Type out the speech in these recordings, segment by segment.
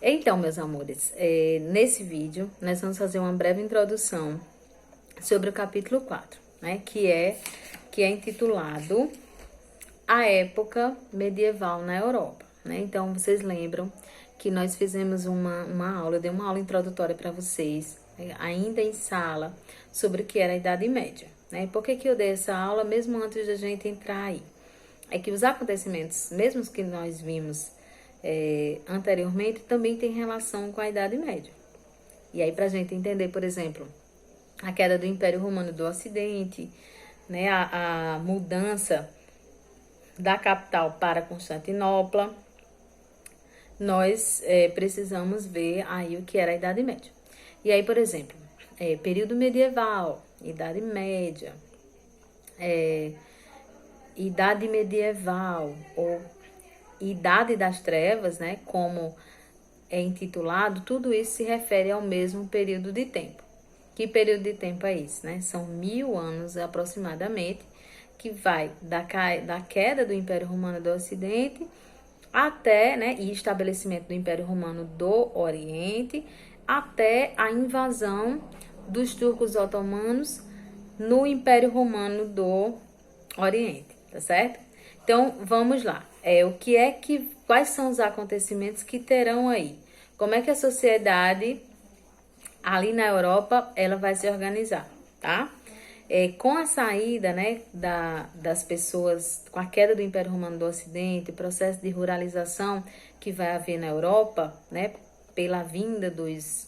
Então, meus amores, nesse vídeo nós vamos fazer uma breve introdução sobre o capítulo 4, né? Que é intitulado A Época Medieval na Europa, né? Então, vocês lembram que nós fizemos uma aula, eu dei uma aula introdutória para vocês, ainda em sala, sobre o que era a Idade Média, né? Por que eu dei essa aula mesmo antes da gente entrar aí? É que os acontecimentos, mesmo que nós vimos anteriormente, também tem relação com a Idade Média. E aí, para a gente entender, por exemplo, a queda do Império Romano do Ocidente, né, a mudança da capital para Constantinopla, nós precisamos ver aí o que era a Idade Média. E aí, por exemplo, período medieval, Idade Média, Idade Medieval ou Idade das Trevas, né, como é intitulado, tudo isso se refere ao mesmo período de tempo. Que período de tempo é esse, né? São 1000 anos aproximadamente, que vai da queda do Império Romano do Ocidente até, né, e estabelecimento do Império Romano do Oriente, até a invasão dos turcos otomanos no Império Romano do Oriente, tá certo? Então, vamos lá. Quais são os acontecimentos que terão aí? Como é que a sociedade ali na Europa ela vai se organizar, tá? Com a saída, né, das pessoas, com a queda do Império Romano do Ocidente, o processo de ruralização que vai haver na Europa, né, pela vinda dos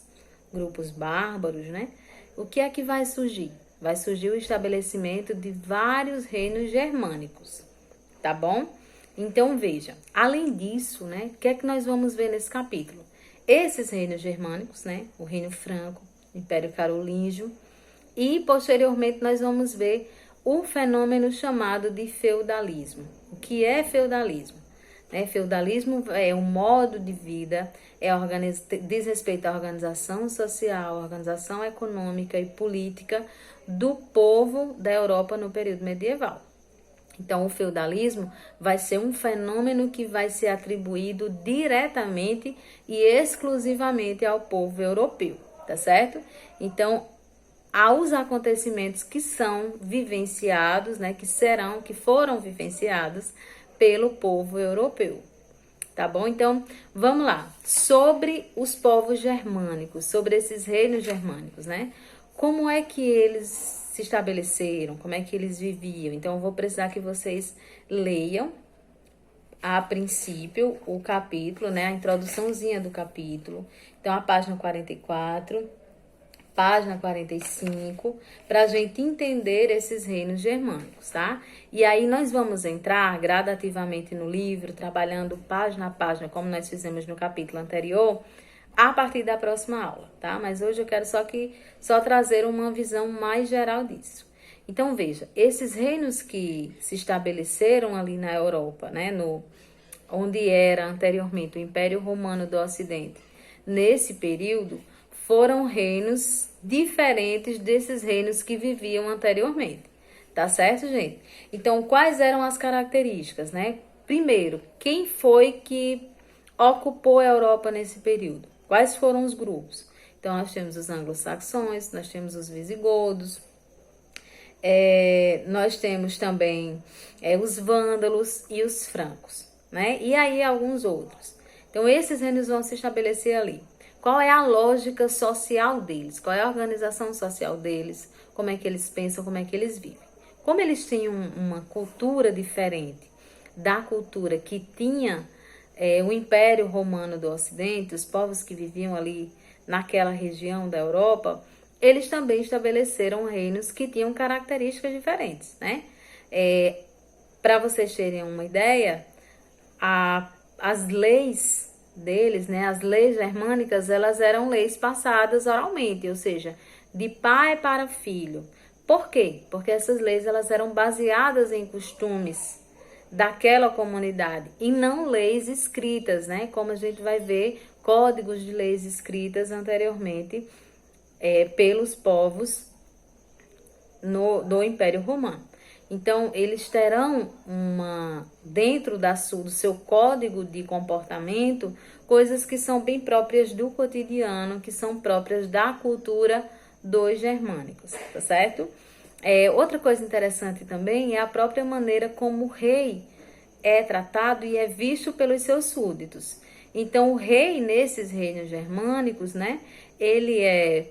grupos bárbaros, né, o que é que vai surgir? Vai surgir o estabelecimento de vários reinos germânicos, tá bom? Então, veja, além disso, né, o que é que nós vamos ver nesse capítulo? Esses reinos germânicos, né, o Reino Franco, o Império Carolíngio, e posteriormente nós vamos ver o fenômeno chamado de feudalismo. O que é feudalismo? Feudalismo é um modo de vida, diz respeito à organização social, organização econômica e política do povo da Europa no período medieval. Então, o feudalismo vai ser um fenômeno que vai ser atribuído diretamente e exclusivamente ao povo europeu, tá certo? Então, aos acontecimentos que são vivenciados, né, que foram vivenciados pelo povo europeu, tá bom? Então, vamos lá. Sobre os povos germânicos, sobre esses reinos germânicos, né? Como é que eles se estabeleceram, como é que eles viviam? Então, eu vou precisar que vocês leiam a princípio o capítulo, né? A introduçãozinha do capítulo. Então, a página 44, página 45, para a gente entender esses reinos germânicos, tá? E aí nós vamos entrar gradativamente no livro, trabalhando página a página, como nós fizemos no capítulo anterior, a partir da próxima aula, tá? Mas hoje eu quero só trazer uma visão mais geral disso. Então, veja, esses reinos que se estabeleceram ali na Europa, né, onde era anteriormente o Império Romano do Ocidente, nesse período, foram reinos diferentes desses reinos que viviam anteriormente. Tá certo, gente? Então, quais eram as características, né? Primeiro, quem foi que ocupou a Europa nesse período? Quais foram os grupos? Então, nós temos os anglo-saxões, nós temos os visigodos, nós temos também os vândalos e os francos, né? E aí alguns outros. Então, esses reinos vão se estabelecer ali. Qual é a lógica social deles? Qual é a organização social deles? Como é que eles pensam? Como é que eles vivem? Como eles tinham uma cultura diferente da cultura que tinha o Império Romano do Ocidente, os povos que viviam ali naquela região da Europa, eles também estabeleceram reinos que tinham características diferentes, né? Para vocês terem uma ideia, as leis deles, né, as leis germânicas, elas eram leis passadas oralmente, ou seja, de pai para filho. Por quê? Porque essas leis elas eram baseadas em costumes daquela comunidade e não leis escritas, né? Como a gente vai ver códigos de leis escritas anteriormente pelos povos do Império Romano. Então, eles terão dentro do seu código de comportamento, coisas que são bem próprias do cotidiano, que são próprias da cultura dos germânicos, tá certo? Outra coisa interessante também é a própria maneira como o rei é tratado e é visto pelos seus súditos. Então, o rei nesses reinos germânicos, né, ele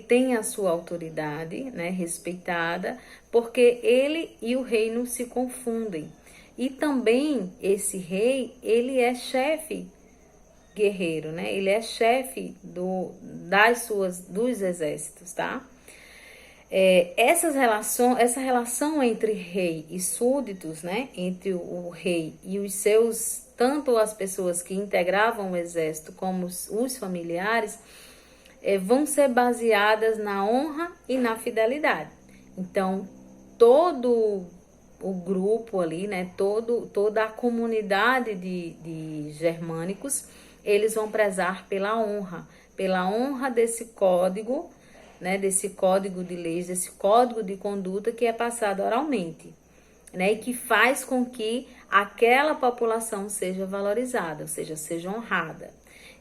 tem a sua autoridade, né, respeitada, porque ele e o reino se confundem. E também esse rei, ele é chefe guerreiro, né? Ele é chefe dos exércitos, tá? Essa relação entre rei e súditos, né? Entre o rei e os seus, tanto as pessoas que integravam o exército como os familiares, vão ser baseadas na honra e na fidelidade. Então, todo o grupo ali, né, toda a comunidade de germânicos, eles vão prezar pela honra desse código, né, desse código de leis, desse código de conduta que é passado oralmente, né, e que faz com que aquela população seja valorizada, ou seja, seja honrada.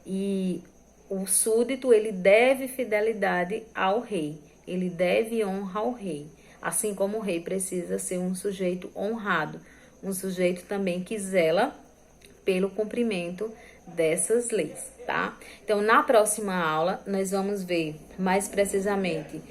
E o súdito, ele deve fidelidade ao rei, ele deve honra ao rei, assim como o rei precisa ser um sujeito honrado, um sujeito também que zela pelo cumprimento dessas leis, tá? Então, na próxima aula, nós vamos ver mais precisamente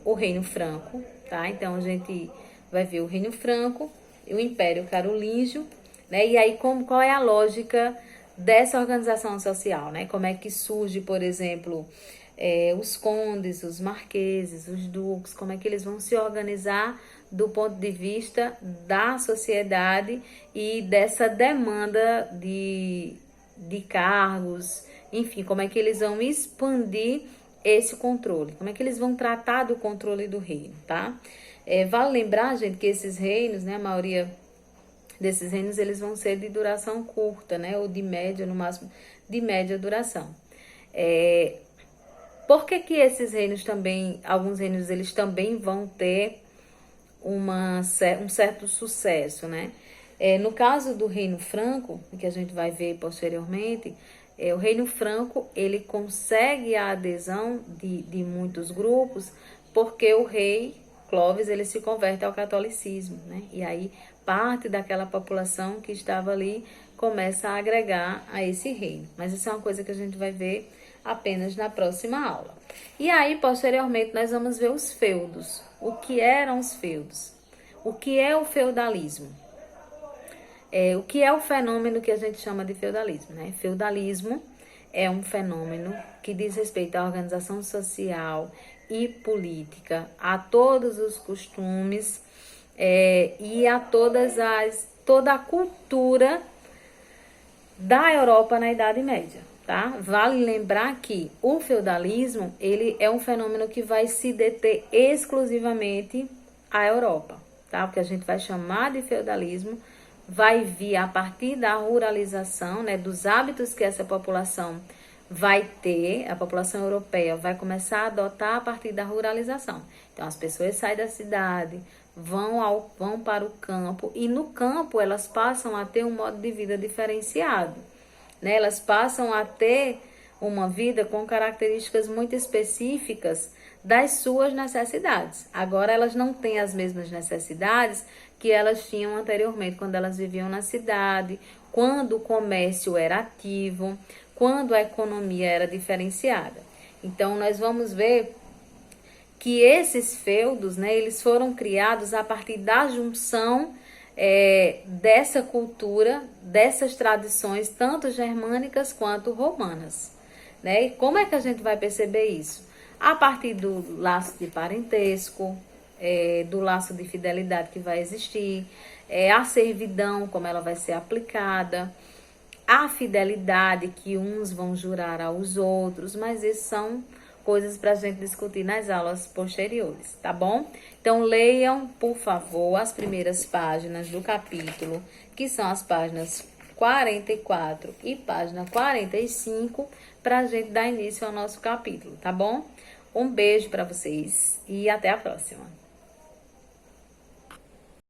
o Reino Franco, tá? Então, a gente vai ver o Reino Franco e o Império Carolíngio, né? E aí, qual é a lógica dessa organização social, né? Como é que surge, por exemplo, os condes, os marqueses, os duques, como é que eles vão se organizar do ponto de vista da sociedade e dessa demanda de cargos, enfim, como é que eles vão expandir esse controle, como é que eles vão tratar do controle do reino, tá? Vale lembrar, gente, que esses reinos, né, a maioria desses reinos, eles vão ser de duração curta, né, ou de média, no máximo, de média duração. Por que esses reinos também, alguns reinos, eles também vão ter um certo sucesso, né? No caso do Reino Franco, que a gente vai ver posteriormente, o Reino Franco, ele consegue a adesão de muitos grupos, porque o rei Clovis, ele se converte ao catolicismo, né? E aí, parte daquela população que estava ali começa a agregar a esse reino. Mas isso é uma coisa que a gente vai ver apenas na próxima aula. E aí, posteriormente, nós vamos ver os feudos. O que eram os feudos? O que é o feudalismo? O que é o fenômeno que a gente chama de feudalismo, né? Feudalismo é um fenômeno que diz respeito à organização social e política, a todos os costumes e a toda a cultura da Europa na Idade Média, tá? Vale lembrar que o feudalismo, ele é um fenômeno que vai se deter exclusivamente à Europa, tá? O que a gente vai chamar de feudalismo vai vir a partir da ruralização, né, dos hábitos que essa população vai ter, a população europeia vai começar a adotar a partir da ruralização. Então, as pessoas saem da cidade, vão para o campo, e no campo elas passam a ter um modo de vida diferenciado, né? Elas passam a ter uma vida com características muito específicas das suas necessidades. Agora elas não têm as mesmas necessidades que elas tinham anteriormente, quando elas viviam na cidade, quando o comércio era ativo, quando a economia era diferenciada. Então, nós vamos ver que esses feudos, né, eles foram criados a partir da junção dessa cultura, dessas tradições, tanto germânicas quanto romanas, né? E como é que a gente vai perceber isso? A partir do laço de parentesco, do laço de fidelidade que vai existir, a servidão, como ela vai ser aplicada, a fidelidade que uns vão jurar aos outros, mas isso são coisas para a gente discutir nas aulas posteriores, tá bom? Então, leiam, por favor, as primeiras páginas do capítulo, que são as páginas 44 e página 45, para a gente dar início ao nosso capítulo, tá bom? Um beijo para vocês e até a próxima.